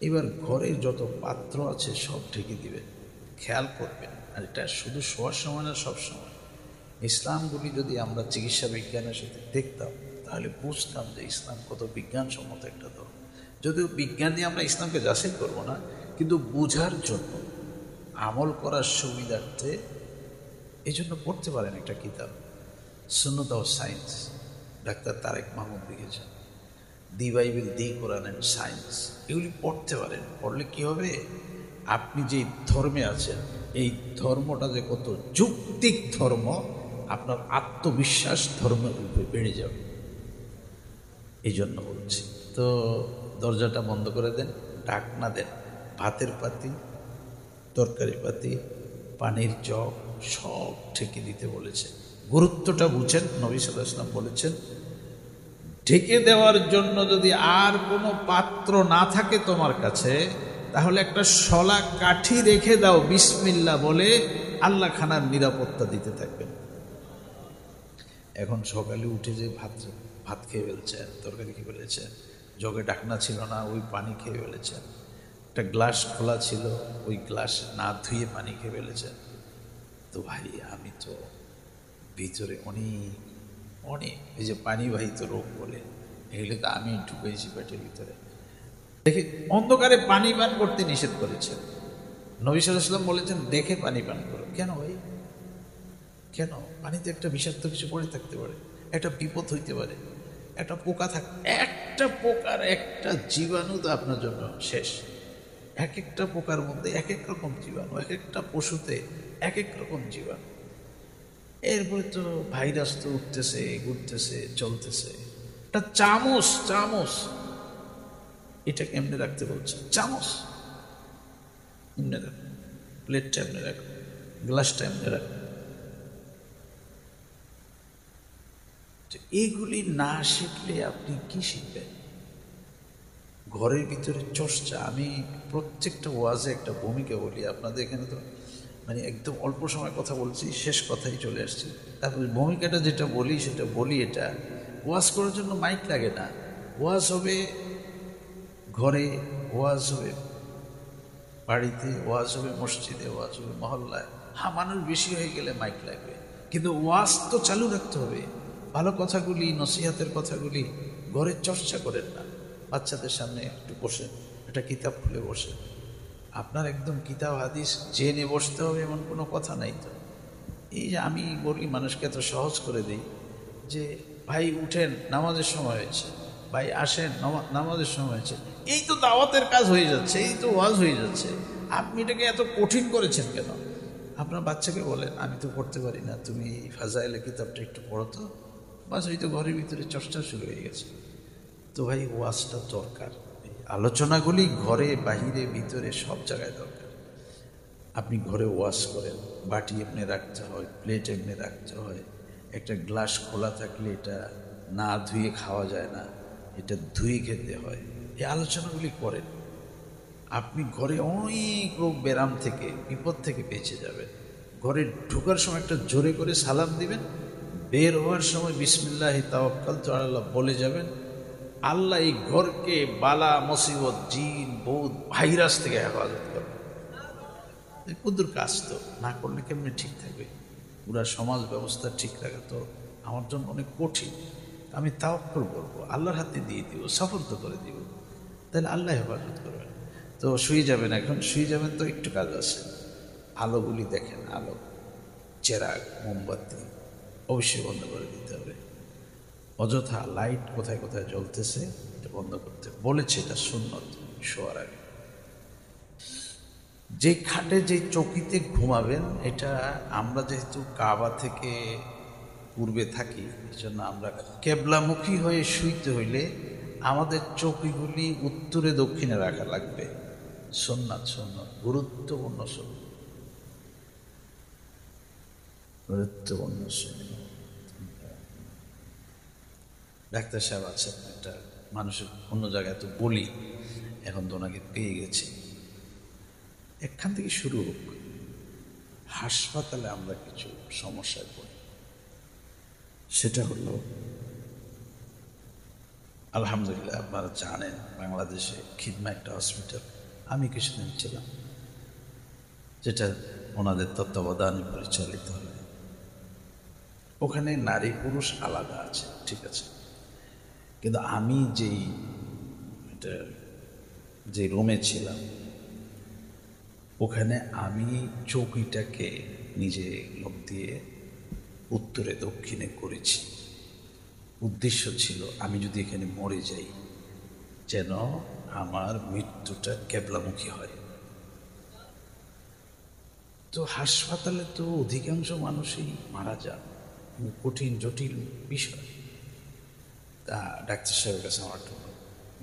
এবার ঘরে যত পাত্র আছে সব ঢেকে দিবেন, খেয়াল করবেন। আর এটা শুধু শোয়ার সময় না, সব সময়। ইসলামগুলি যদি আমরা চিকিৎসা বিজ্ঞানের সাথে দেখতাম তাহলে বুঝতাম যে ইসলাম কত বিজ্ঞানসম্মত একটা ধর্ম। যদিও বিজ্ঞান দিয়ে আমরা ইসলামকে যাচাই করবো না, কিন্তু বুঝার জন্য, আমল করার সুবিধার্থে এই জন্য পড়তে পারেন একটা কিতাব, সুন্নাত ও সায়েন্স, ডাক্তার তারেক মাহমুদ লিখেছেন। দি Bible, the Quran and science, এগুলি পড়তে পারেন। পড়লে কি হবে, আপনি যে ধর্মে আছেন এই ধর্মটা যে কত যৌক্তিক ধর্ম, আপনার আত্মবিশ্বাস ধর্মের উপরে বেড়ে যাবে। এই জন্য বলছি। তো দরজাটা বন্ধ করে দেন, ঢাকনা দেন। ভাতের পাতি, তরকারি পাতি, পানির জগ সব ঢেকে দিতে বলেছে। গুরুত্বটা বুঝেন। নবী সাল্লাল্লাহু আলাইহি ওয়াসাল্লাম বলেছেন ঢেকে দেওয়ার জন্য যদি আর কোনো পাত্র না থাকে তোমার কাছে, তাহলে একটা শলা কাঠি রেখে দাও, বিসমিল্লাহ বলে আল্লাহ খানার নিরাপত্তা দিতে থাকবেন। এখন সকালে উঠে যে ভাত খেয়ে ফেলছেন, তরকারি খেয়ে ফেলেছেন, জগে ঢাকনা ছিল না, ওই পানি খেয়ে ফেলেছেন। একটা গ্লাস খোলা ছিল, ওই গ্লাস না ধুয়ে পানি খেয়ে ফেলেছেন। তো ভাই, আমি তো ভিতরে অনেক অনেক এই যে পানিবাহিত রোগ বলে, এগুলো তো আমি ঢুকেছি পেটের ভিতরে। দেখে অন্ধকারে পানি পান করতে নিষেধ করেছেন। নবী সাল্লাল্লাহু আলাইহি ওয়াসাল্লাম বলেছেন দেখে পানি পান করো। কেন ভাই, কেন? পানিতে একটা বিষাক্ত কিছু পড়ে থাকতে পারে, একটা বিপদ হইতে পারে, একটা পোকা একটা পোকার একটা জীবাণু তো আপনার জন্য শেষ। এক একটা পোকার মধ্যে এক এক রকম জীবাণু, এক একটা পশুতে এক এক রকম জীবাণু। এরপরে তো ভাইরাস তো উঠতেছে, ঘুরতেছে, চলতেছে। একটা চামচ এটাকে এমনি রাখতে বলছে, চামচ এমনি রাখো, প্লেটটা এমনি রাখো, গ্লাসটা এমনি রাখো। এইগুলি না শিখলে আপনি কি শিখবেন? ঘরের ভিতরে চর্চা। আমি প্রত্যেকটা ওয়াজে একটা ভূমিকা বলি, আপনাদের এখানে তো মানে একদম অল্প সময় কথা বলছি, শেষ কথাই চলে আসছি। তারপরে ভূমিকাটা যেটা বলি সেটা বলি, এটা ওয়াজ করার জন্য মাইক লাগে না। ওয়াজ হবে ঘরে, ওয়াজ হবে বাড়িতে, ওয়াজ হবে মসজিদে, ওয়াজ হবে মহল্লায়। হ্যাঁ, মানুষ বেশি হয়ে গেলে মাইক লাগবে, কিন্তু ওয়াজ তো চালু রাখতে হবে। ভালো কথাগুলি, নসিহাতের কথাগুলি ঘরে চর্চা করেন না। বাচ্চাদের সামনে একটু বসেন, একটা কিতাব খুলে বসেন। আপনার একদম কিতাব হাদিস জেনে বসতে হবে এমন কোনো কথা নাই তো। এই যে আমি বলি মানুষকে এত সহজ করে দিই যে ভাই উঠেন, নামাজের সময় হয়েছে, ভাই আসেন, নামাজের সময় হয়েছে। এই তো দাওয়াতের কাজ হয়ে যাচ্ছে, এই তো ওয়াজ হয়ে যাচ্ছে। আপনি এটাকে এত কঠিন করেছেন কেন? আপনার বাচ্চাকে বলেন, আমি তো পড়তে পারি না, তুমি এই ফাজাইলের কিতাবটা একটু পড়ো তো। বাস, ওই তো ঘরের ভিতরে চর্চা শুরু হয়ে গেছে। তো ভাই ওয়াজটা দরকার, আলোচনাগুলি ঘরে বাহিরে ভিতরে সব জায়গায় দরকার। আপনি ঘরে ওয়াশ করেন, বাটি এমনি রাখতে হয়, প্লেট এমনি রাখতে হয়। একটা গ্লাস খোলা থাকলে এটা না ধুয়ে খাওয়া যায় না, এটা ধুয়ে খেতে হয়। এই আলোচনাগুলি করেন, আপনি ঘরে অনেক রোগ ব্যারাম থেকে, বিপদ থেকে বেঁচে যাবেন। ঘরে ঢোকার সময় একটা জোরে করে সালাম দিবেন, বের হওয়ার সময় বিসমিল্লাহি তাওয়াক্কালতু আলাল্লাহ বলে যাবেন। আল্লাহ এই ঘরকে বালা মুসিবত, জিন, ভূত, ভাইরাস থেকে হেফাজত করবে। কুদুর কাজ তো না করলে কেমনি ঠিক থাকবে? পুরা সমাজ ব্যবস্থা ঠিক রাখা তো আমার জন্য অনেক কঠিন। আমি তাওয়াক্কুল করবো, আল্লাহর হাতে দিয়ে দিব, সফর্দ করে দিব, তাহলে আল্লাহ হেফাজত করবেন। তো শুয়ে যাবেন, এখন শুয়ে যাবেন তো একটু কাজ আছে। আলোগুলি দেখেন, আলো, চেরাগ, মোমবাতি অবশ্যই বন্ধ করে দিতে হবে। অযথা লাইট কোথায় কোথায় জ্বলতেছে এটা বন্ধ করতে বলেছে, এটা সুন্নত। শোয়ার আগে যে খাটে যে চৌকিতে ঘুমাবেন, এটা আমরা যেহেতু কাবা থেকে পূর্বে থাকি, এই জন্য আমরা কেবলামুখী হয়ে শুইতে হইলে আমাদের চৌকিগুলি উত্তরে দক্ষিণে রাখা লাগবে। সুন্নাত, সুন্নত, গুরুত্বপূর্ণ সুন্নাত, গুরুত্বপূর্ণ সুন্নাত। ডাক্তার সাহেব আছেন, একটা মানুষের অন্য জায়গায় তো বলি, এখন তো ওনাকে পেয়ে গেছি। এখান থেকে শুরু হোক। হাসপাতালে আমরা কিছু সমস্যায় পড়ি, সেটা হলো আলহামদুলিল্লাহ আপনারা জানেন বাংলাদেশে খিদমা একটা হসপিটাল, আমি কিছুদিন ছিলাম, যেটা ওনাদের তত্ত্বাবধানে পরিচালিত হয়। ওখানে নারী পুরুষ আলাদা আছে, ঠিক আছে, কিন্তু আমি যে রুমে ছিলাম ওখানে আমি চৌকিটাকে নিজে লোক দিয়ে উত্তরে দক্ষিণে করেছি। উদ্দেশ্য ছিল আমি যদি এখানে মরে যাই যেন আমার মৃত্যুটা কেবলামুখী হয়। তো হাসপাতালে তো অধিকাংশ মানুষই মারা যান, কঠিন জটিল বিষয়। তা ডাক্তার সাহেবের কাছে আমার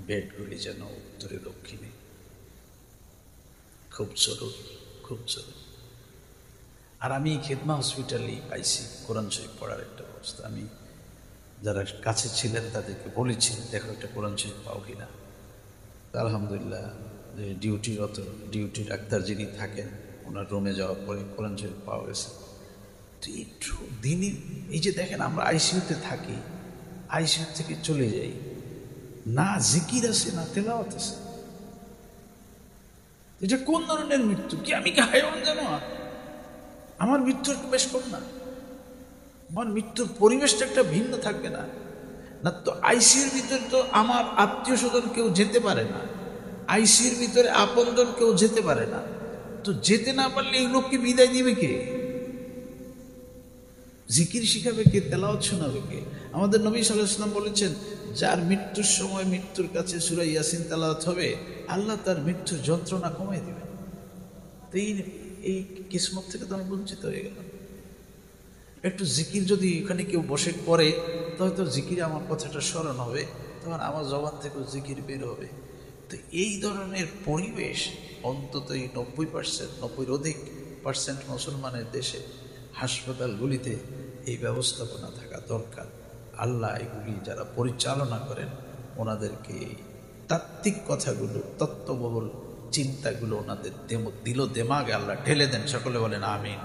বেডগুলি যেন উত্তরে দক্ষিণে, খুব জরুরি, খুব জরুরি। আর আমি খিদমা হসপিটালেই পাইছি কোরআন শরীফ পড়ার একটা ব্যবস্থা। আমি যারা কাছে ছিলেন তাদেরকে বলেছি, দেখো একটা কোরআন শরীফ পাও কিনা। আলহামদুলিল্লাহ, যে ডিউটি ডাক্তার যিনি থাকেন ওনার রুমে যাওয়ার পরে কোরআন শরীফ পাওয়া গেছে। তো একটু দিনই এই যে দেখেন আমরা আইসিইউতে থাকি, আইসিইউ থেকে চলে যাই, না জিকির আছে না তেলাওয়াত আছে। এটা কোন ধরনের মৃত্যু? কি আমি কি হায়ওয়ান জানো? আমার মৃত্যু একটু বেশ কম না? আমার মৃত্যুর পরিবেশটা একটা ভিন্ন থাকবে না? না তো আইসিইউর ভিতরে তো আমার আত্মীয় স্বজন কেউ যেতে পারে না, আইসিইউর ভিতরে আপনজন কেউ যেতে পারে না। তো যেতে না পারলে এই লোককে বিদায় দিবে কে? জিকির শিখাবে কে? তেলাওয়াত শোনাবে কে? আমাদের নবী সাল্লাল্লাহু আলাইহি ওয়াসাল্লাম বলেছেন, যার মৃত্যুর সময় মৃত্যুর কাছে সূরা ইয়াসিন তেলাওয়াত হবে, আল্লাহ তার মৃত্যুর যন্ত্রণা কমাই দিবেন। তো এই কিসমত থেকে তো আমি বঞ্চিত হয়ে গেলাম। একটু জিকির যদি এখানে কেউ বসে করে, তাহলে তো জিকিরে আমার কথাটা স্মরণ হবে, তখন আমার জবান থেকেও জিকির বের হবে। তো এই ধরনের পরিবেশ অন্তত এই 90%, 90-এর অধিক % মুসলমানের দেশে হাসপাতালগুলিতে এই ব্যবস্থাপনা থাকা দরকার। আল্লাহ এগুলি যারা পরিচালনা করেন ওনাদেরকে তাত্ত্বিক কথাগুলো, তত্ত্ববহুল চিন্তাগুলো ওনাদের দিল দেমাগে আল্লাহ ঢেলে দেন। সকলে বলেন আমিন।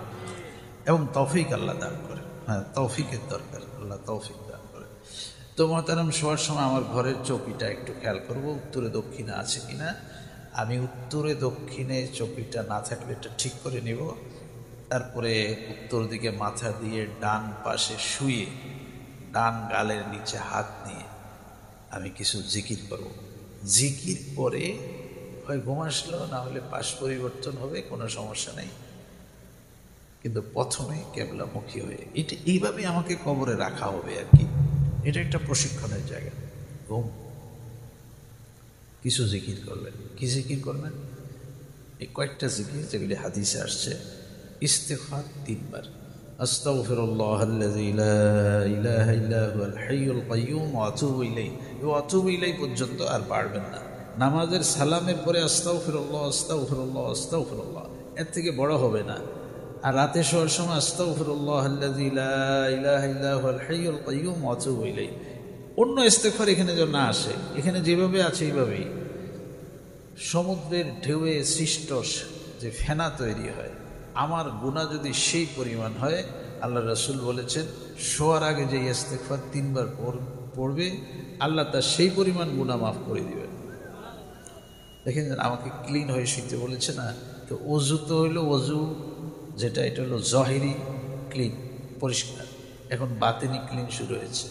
এবং তৌফিক আল্লাহ দান করেন। হ্যাঁ, তৌফিকের দরকার, আল্লাহ তৌফিক দান করেন। তো মোহতারাম, শোয়ার সময় আমার ঘরের চৌকিটা একটু খেয়াল করব উত্তরে দক্ষিণে আছে কিনা। আমি উত্তরে দক্ষিণে চৌকিটা না থাকলে এটা ঠিক করে নিব। তারপরে উত্তর দিকে মাথা দিয়ে ডান পাশে শুয়ে ডান গালের নিচে হাত নিয়ে আমি কিছু জিকির করব। জিকির পরে হয় ঘুম আসলো, না হলে পাশ পরিবর্তন হবে, কোনো সমস্যা নেই। কিন্তু প্রথমে কেবলামুখী হয়ে এটা এইভাবে আমাকে কবরে রাখা হবে আর কি। এটা একটা প্রশিক্ষণের জায়গা। ঘুম কিছু জিকির করবেন। কি জিকির করবেন? এই কয়েকটা জিকির যেগুলি হাদিসে আসছে। ইস্তিগফার 3 বার, আস্তাগফিরুল্লাহাল্লাযী লা ইলাহা ইল্লা হুয়াল হাইয়ুল কাইয়্যুম ওয়া আতুবু ইলাইহি। ওয়া আতুবু ইলাইহি পর্যন্ত আর বাড়বেন না। নামাজের সালামের পরে আস্তাগফিরুল্লাহ, আস্তাগফিরুল্লাহ, আস্তাগফিরুল্লাহ, এর থেকে বড় হবে না। আর রাতে শোয়ার সময় আস্তাগফিরুল্লাহাল্লাযী লা ইলাহা ইল্লা হুয়াল হাইয়ুল কাইয়্যুম ওয়া আতুবু ইলাইহি। অন্য ইস্তিগফার এখানে যেন না আসে, এখানে যেভাবে আছে এইভাবেই। সমুদ্রের ঢেউয়ে সৃষ্ট যে ফেনা তৈরি হয়, আমার গুনাহ যদি সেই পরিমাণ হয়, আল্লাহ রাসূল বলেছেন শোয়ার আগে যে ইস্তিগফার 3 বার পড়বে, আল্লাহ তার সেই পরিমাণ গুনাহ মাফ করে দিবেন। দেখেন, আমাকে ক্লিন হয়ে শুইতে বলেছে না? তো অজু তো হইলো, অজু যেটা এটা হলো জহিরি ক্লিন, পরিষ্কার। এখন বাতিনি ক্লিন শুরু হয়েছে।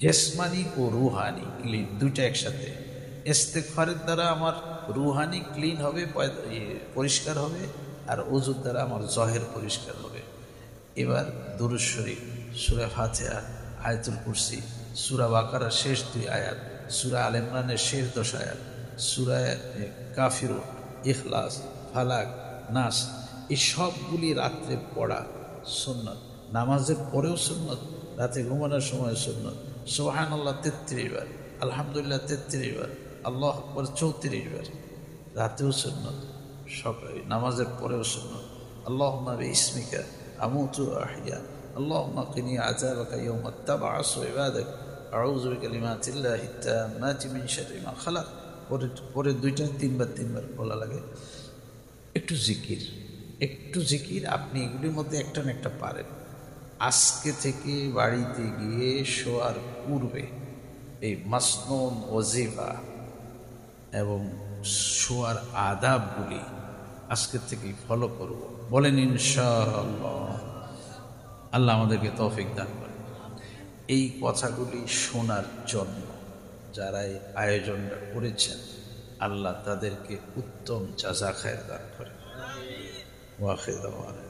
জেসমানি ও রুহানি ক্লিন, দুইটা একসাথে। ইস্তিগফারের দ্বারা আমার রুহানি ক্লিন হবে, পরিষ্কার হবে, আর ওযুর দ্বারা আমার জহের পরিষ্কার হবে। এবার দুরূদ শরীফ, সূরা ফাতিহা, আয়াতুল কুরসি, সূরা বাকারার শেষ 2 আয়াত, সূরা আলে ইমরানের শেষ 10 আয়াত, সূরা কাফিরুন, ইখলাস, ফালাক, নাস, এই সবগুলি রাত্রে পড়া সুন্নত। নামাজের পরেও সুন্নত, রাতে ঘুমানোর সময় সুন্নত। সুবহানাল্লাহ 33 বার, আলহামদুলিল্লাহ 33 বার, আল্লাহু আকবার 34 বার। রাতেও সুন্নত, সকালে নামাজের পরেও সুন্নত। আল্লাহুম্মা বিইসমিকা আমুতু ওয়া আহইয়া, আল্লাহুম্মা কিনি আযাবাকা ইয়াওমা তাবআসু ইবাদাক, আউযু বিকালিমাতিল্লাহি তাম্মাতি মিন শাররি মা খালাক। পরে 3 বার বলা লাগে। একটু জিকির আপনি এগুলির মধ্যে একটা না একটা পারেন। আজকে থেকে বাড়িতে গিয়ে শোয়ার পূর্বে এই মাসনুন ওয়াজিফা এবং শোয়ার আদাবগুলি আজকের থেকেই ফলো করব। বলেন ইনশাআল্লাহ। আল্লাহ আমাদেরকে তৌফিক দান করেন। এই কথাগুলি শোনার জন্য যারা এই আয়োজনটা করেছেন, আল্লাহ তাদেরকে উত্তম জাযা খায়ের দান করেন। ওয়া আখিরু দাওয়ানা।